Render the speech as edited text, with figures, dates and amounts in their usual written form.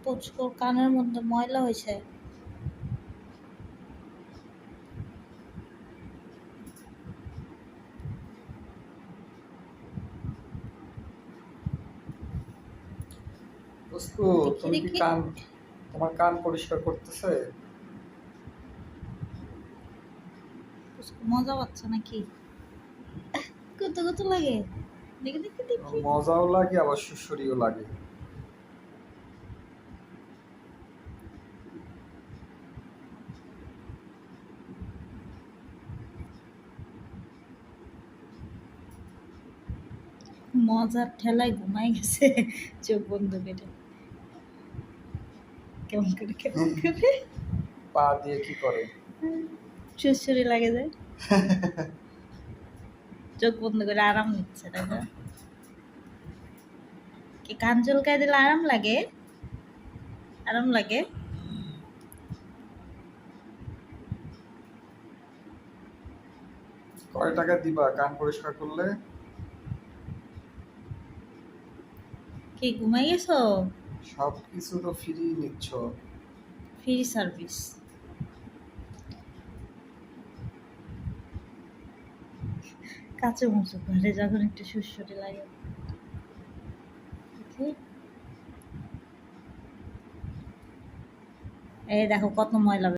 পুচকুর কানের মধ্যে ময়লা হয়েছে। পুচকু, দেখি তুমি কি দেখি তোমার কান পরিষ্কার করতেছে? পুচকু মজা পাচ্ছে নাকি? কত কত লাগে, দেখি দেখি দেখি। মজাও লাগে আবার সুড়সুড়িও লাগে। মজার ঠেলায় ঘুমাই গেছে চোখ বন্ধ করে। কেমন করে কেমন করে পা দিয়ে কি করে? সুরসুরি লাগে যায়, চোখ বন্ধ করে আরাম নিচ্ছে। দেখো কি কান চুলকায় দিলে আরাম লাগে, আরাম লাগে। কয় টাকা দিবা কান পরিষ্কার করলে? কি ঘুমাই গেছো? সবকিছু তো ফ্রি নিচ্ছ। Free service. কাঁচো মুচো করে যখন একটু সুরসুরি লাগে। দেখি। এই দেখো কত ময়লা।